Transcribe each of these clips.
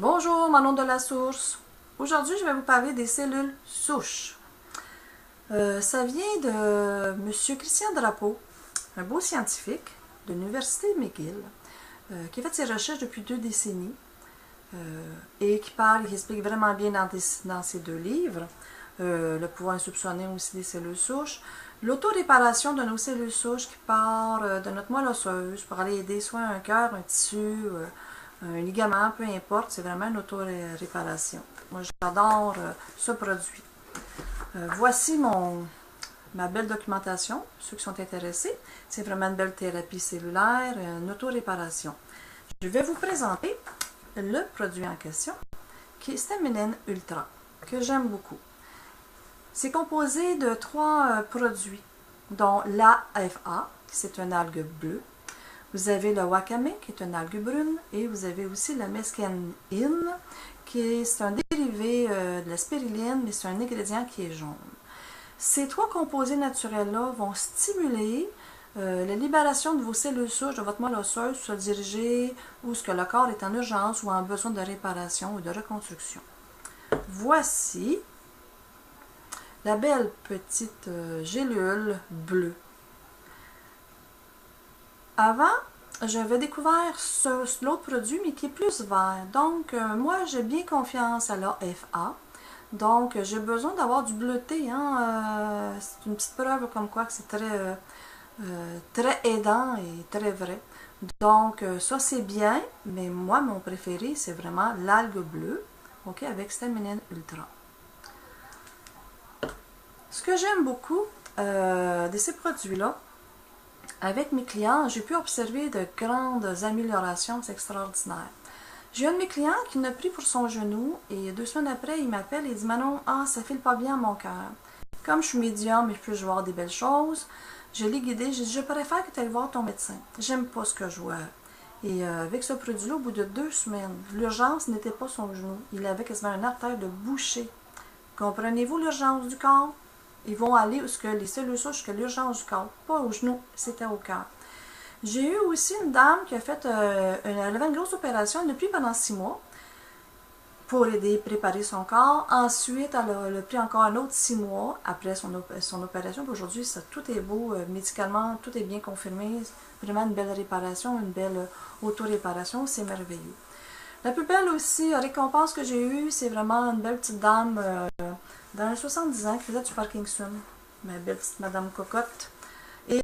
Bonjour, Manon de la Source. Aujourd'hui, je vais vous parler des cellules souches. Ça vient de M. Christian Drapeau, un beau scientifique de l'Université McGill, qui a fait ses recherches depuis 2 décennies et qui explique vraiment bien dans ses 2 livres, le pouvoir insoupçonné aussi des cellules souches, l'autoréparation de nos cellules souches qui part de notre moelle osseuse pour aller aider soit un cœur, un tissu, un ligament, peu importe, c'est vraiment une auto-réparation. Moi, j'adore ce produit. Voici ma belle documentation, ceux qui sont intéressés. C'est vraiment une belle thérapie cellulaire, une auto-réparation. Je vais vous présenter le produit en question, qui est Stamina Ultra, que j'aime beaucoup. C'est composé de 3 produits, dont l'AFA, c'est une algue bleue. Vous avez le wakame, qui est une algue brune, et vous avez aussi la mescaline, qui est un dérivé de la spiruline, mais c'est un ingrédient qui est jaune. Ces 3 composés naturels-là vont stimuler la libération de vos cellules souches de votre moelle osseuse pour se diriger où ce que le corps est en urgence ou en besoin de réparation ou de reconstruction. Voici la belle petite gélule bleue. Avant, j'avais découvert l'autre produit, mais qui est plus vert. Donc, moi, j'ai bien confiance à l'AFA. Donc, j'ai besoin d'avoir du bleuté. C'est une petite preuve comme quoi que c'est très aidant et très vrai. Donc, ça, c'est bien. Mais moi, mon préféré, c'est vraiment l'algue bleue, ok, avec Stamina Ultra. Ce que j'aime beaucoup de ces produits-là, avec mes clients, j'ai pu observer de grandes améliorations extraordinaires. J'ai un de mes clients qui l'a pris pour son genou et 2 semaines après, il m'appelle et il dit « Manon, ça file pas bien à mon cœur. Comme je suis médium et je peux voir des belles choses, je l'ai guidé, j'ai dit « Je préfère que tu ailles voir ton médecin. J'aime pas ce que je vois. » Et avec ce produit-là, au bout de 2 semaines, l'urgence n'était pas son genou. Il avait quasiment une artère de boucher. Comprenez-vous l'urgence du corps? Ils vont aller où ce que les cellules souches, que l'urgence du corps, pas au genou, c'était au cœur. J'ai eu aussi une dame qui a fait, elle avait une grosse opération, elle l'a pris pendant 6 mois pour aider à préparer son corps. Ensuite, elle a pris encore un autre 6 mois après son opération. Aujourd'hui, tout est beau, médicalement, tout est bien confirmé. Vraiment une belle réparation, une belle auto-réparation, c'est merveilleux. La plus belle aussi récompense que j'ai eue, c'est vraiment une belle petite dame dans les 70 ans qui faisait du Parkinson. Ma belle petite madame cocotte. Et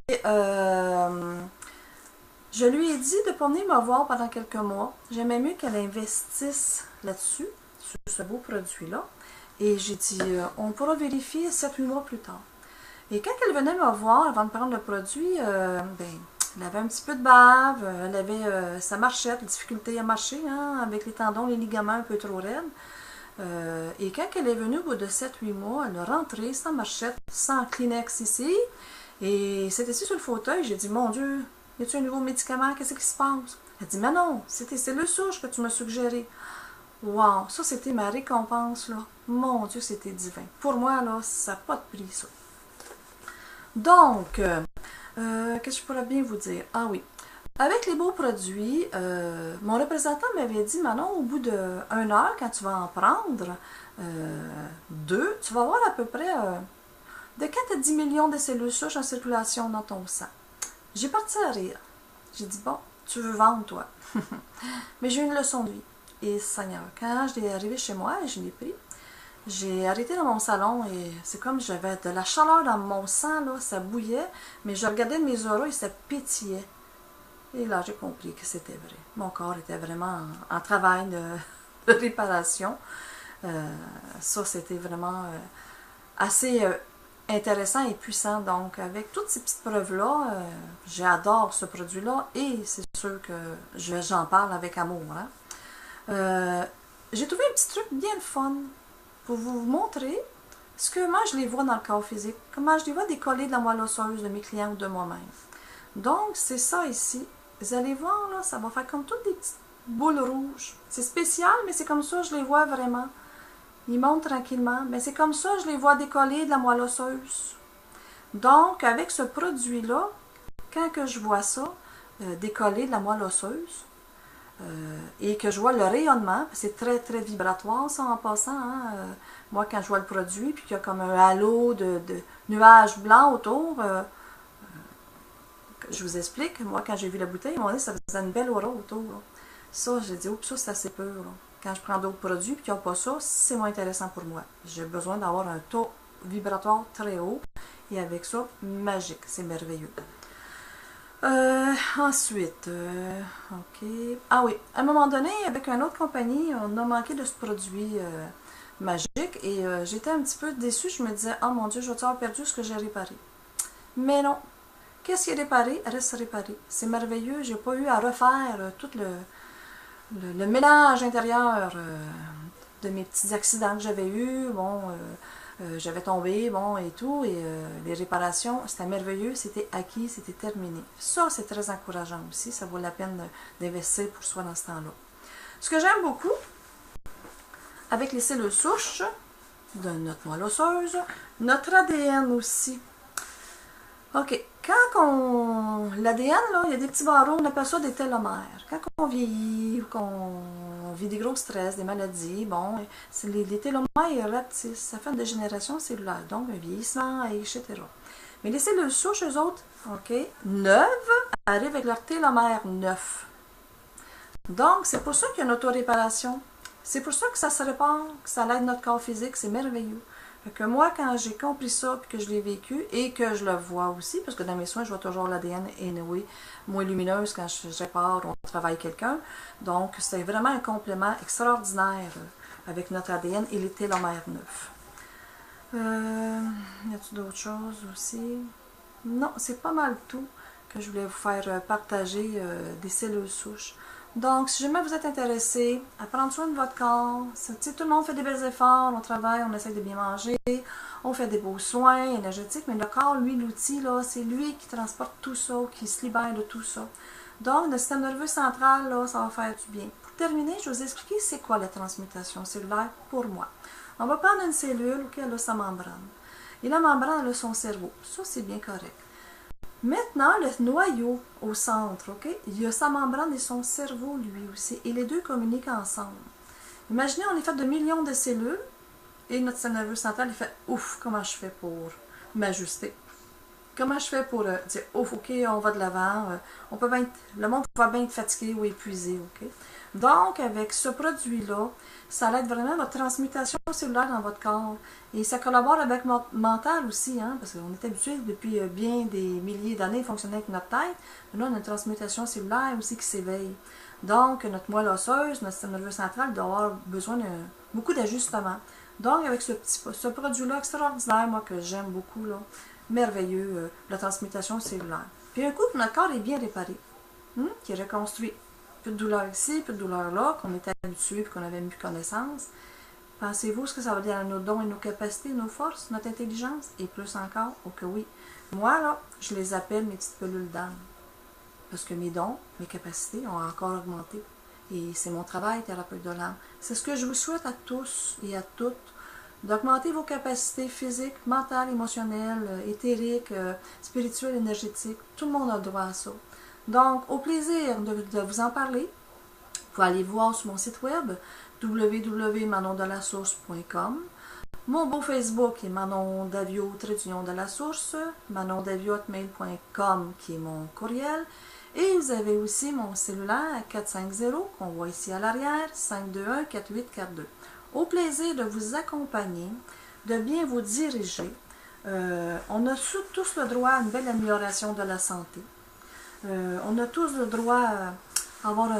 je lui ai dit de ne pas venir me voir pendant quelques mois. J'aimais mieux qu'elle investisse là-dessus, sur ce beau produit-là. Et j'ai dit, on pourra vérifier 7-8 mois plus tard. Et quand elle venait me voir avant de prendre le produit, elle avait un petit peu de bave, elle avait sa marchette, la difficulté à marcher, avec les tendons, les ligaments un peu trop raides. Et quand elle est venue au bout de 7-8 mois, elle a rentré sans marchette, sans Kleenex ici, et s'est assise sur le fauteuil. J'ai dit, mon Dieu, y a-t-il un nouveau médicament? Qu'est-ce qui se passe? Elle dit, mais non, c'était cellules souches que tu m'as suggéré. Wow, ça c'était ma récompense, là. Mon Dieu, c'était divin. Pour moi, là, ça n'a pas de prix, ça. Donc, qu'est-ce que je pourrais bien vous dire? Ah oui. Avec les beaux produits, mon représentant m'avait dit, Manon, au bout d'1 heure, quand tu vas en prendre 2, tu vas avoir à peu près de 4 à 10 millions de cellules souches en circulation dans ton sang. J'ai parti à rire. J'ai dit, bon, tu veux vendre, toi. Mais j'ai eu une leçon de vie. Et Seigneur, quand je l'ai arrivé chez moi, je l'ai pris, j'ai arrêté dans mon salon et c'est comme j'avais de la chaleur dans mon sang, là, ça bouillait, mais je regardais mes auras et ça pétillait. Et là, j'ai compris que c'était vrai. Mon corps était vraiment en travail de réparation. Ça, c'était vraiment assez intéressant et puissant. Donc, avec toutes ces petites preuves-là, j'adore ce produit-là et c'est sûr que j'en parle avec amour. J'ai trouvé un petit truc bien fun pour vous montrer comment je les vois dans le corps physique, comment je les vois décoller de la moelle osseuse de mes clients ou de moi-même. Donc, c'est ça ici. Vous allez voir, là, ça va faire comme toutes des petites boules rouges. C'est spécial, mais c'est comme ça, je les vois vraiment. Ils montent tranquillement, mais c'est comme ça, je les vois décoller de la moelle osseuse. Donc, avec ce produit-là, quand que je vois ça, décoller de la moelle osseuse, et que je vois le rayonnement, c'est très très vibratoire ça en passant, hein, moi quand je vois le produit, puis qu'il y a comme un halo de nuages blancs autour, je vous explique, moi quand j'ai vu la bouteille, ils m'ont dit que ça faisait une belle aura autour. Là. Ça, j'ai dit, oups, ça c'est assez pur. Là. Quand je prends d'autres produits et qu'il n'y a pas ça, c'est moins intéressant pour moi. J'ai besoin d'avoir un taux vibratoire très haut et avec ça, magique, c'est merveilleux. Ensuite, ok. Ah oui, à un moment donné, avec une autre compagnie, on a manqué de ce produit magique et j'étais un petit peu déçue. Je me disais, oh mon Dieu, je vais avoir perdu ce que j'ai réparé. Mais non. Qu'est-ce qui est réparé reste réparé. C'est merveilleux. J'ai pas eu à refaire tout le mélange intérieur de mes petits accidents que j'avais eus. Bon, j'avais tombé, bon, et tout. Et les réparations, c'était merveilleux. C'était acquis, c'était terminé. Ça, c'est très encourageant aussi. Ça vaut la peine d'investir pour soi dans ce temps-là. Ce que j'aime beaucoup, avec les cellules souches de notre moelle osseuse, notre ADN aussi. OK. Quand l'ADN, là, il y a des petits barreaux, on appelle ça des télomères. Quand on vieillit ou qu'on vit des gros stress, des maladies, bon, les télomères, ils rapetissent. Ça fait une dégénération cellulaire, donc un vieillissement, etc. Mais les cellules souches, eux autres, OK, neuves, arrivent avec leur télomère neuf. Donc, c'est pour ça qu'il y a une autoréparation. C'est pour ça que ça se répare, que ça aide notre corps physique, c'est merveilleux. Fait que moi, quand j'ai compris ça, puis que je l'ai vécu, et que je le vois aussi, parce que dans mes soins, je vois toujours l'ADN anyway, moins lumineuse quand je répare, on travaille quelqu'un. Donc, c'est vraiment un complément extraordinaire avec notre ADN et les télomères neufs. Y a-t-il d'autres choses aussi? Non, c'est pas mal tout que je voulais vous faire partager des cellules souches. Donc, si jamais vous êtes intéressé à prendre soin de votre corps, tout le monde fait des bels efforts, on travaille, on essaie de bien manger, on fait des beaux soins énergétiques, mais le corps, lui, l'outil, là, c'est lui qui transporte tout ça, qui se libère de tout ça. Donc, le système nerveux central, là, ça va faire du bien. Pour terminer, je vais vous expliquer c'est quoi la transmutation cellulaire pour moi. On va prendre une cellule qui a sa membrane. Et la membrane, elle a son cerveau. Ça, c'est bien correct. Maintenant, le noyau au centre, ok, il y a sa membrane et son cerveau lui aussi, et les deux communiquent ensemble. Imaginez, on est fait de millions de cellules, et notre système nerveux central, il fait « Ouf, comment je fais pour m'ajuster? Comment je fais pour dire « Ouf, ok, on va de l'avant, on peut bien le monde va bien être fatigué ou épuisé, ok? » Donc, avec ce produit-là, ça aide vraiment votre transmutation cellulaire dans votre corps. Et ça collabore avec votre mental aussi, hein, parce qu'on est habitué depuis bien des milliers d'années à fonctionner avec notre tête. Mais là, on a une transmutation cellulaire aussi qui s'éveille. Donc, notre moelle osseuse, notre système nerveux central doit avoir besoin de beaucoup d'ajustements. Donc, avec ce produit-là extraordinaire, moi, que j'aime beaucoup, là, merveilleux, la transmutation cellulaire. Puis un coup, notre corps est bien réparé, qui est reconstruit. Plus de douleur ici, plus de douleur là, qu'on était habitué et qu'on avait mis connaissance. Pensez-vous ce que ça va dire à nos dons et nos capacités, nos forces, notre intelligence? Et plus encore, oh que oui. Moi, là, je les appelle mes petites pelules d'âme. Parce que mes dons, mes capacités ont encore augmenté. Et c'est mon travail, thérapeute de l'âme. C'est ce que je vous souhaite à tous et à toutes, d'augmenter vos capacités physiques, mentales, émotionnelles, éthériques, spirituelles, énergétiques. Tout le monde a le droit à ça. Donc, au plaisir de vous en parler. Vous pouvez aller voir sur mon site web www.manondelasource.com. Mon beau Facebook est Manon Davio, _de la source, manondavio@mail.com qui est mon courriel. Et vous avez aussi mon cellulaire 450 qu'on voit ici à l'arrière, 521-4842. Au plaisir de vous accompagner, de bien vous diriger. On a tous le droit à une belle amélioration de la santé. On a tous le droit à avoir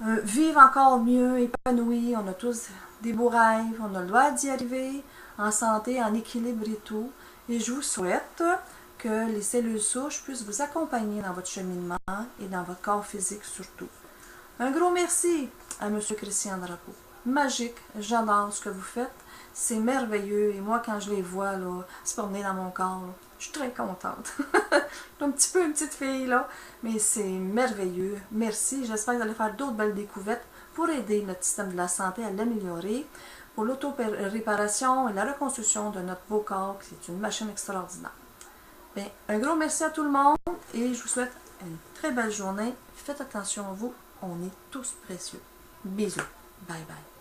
vivre encore mieux, épanoui. On a tous des beaux rêves. On a le droit d'y arriver en santé, en équilibre et tout. Et je vous souhaite que les cellules souches puissent vous accompagner dans votre cheminement et dans votre corps physique surtout. Un gros merci à M. Christian Drapeau. Magique, j'adore ce que vous faites. C'est merveilleux. Et moi, quand je les vois là, se promener dans mon corps, là, je suis très contente. Un petit peu une petite fille, là. Mais c'est merveilleux. Merci. J'espère que vous allez faire d'autres belles découvertes pour aider notre système de la santé à l'améliorer, pour l'auto-réparation et la reconstruction de notre beau corps, qui est une machine extraordinaire. Bien, un gros merci à tout le monde et je vous souhaite une très belle journée. Faites attention à vous. on est tous précieux. Bisous. Bye bye.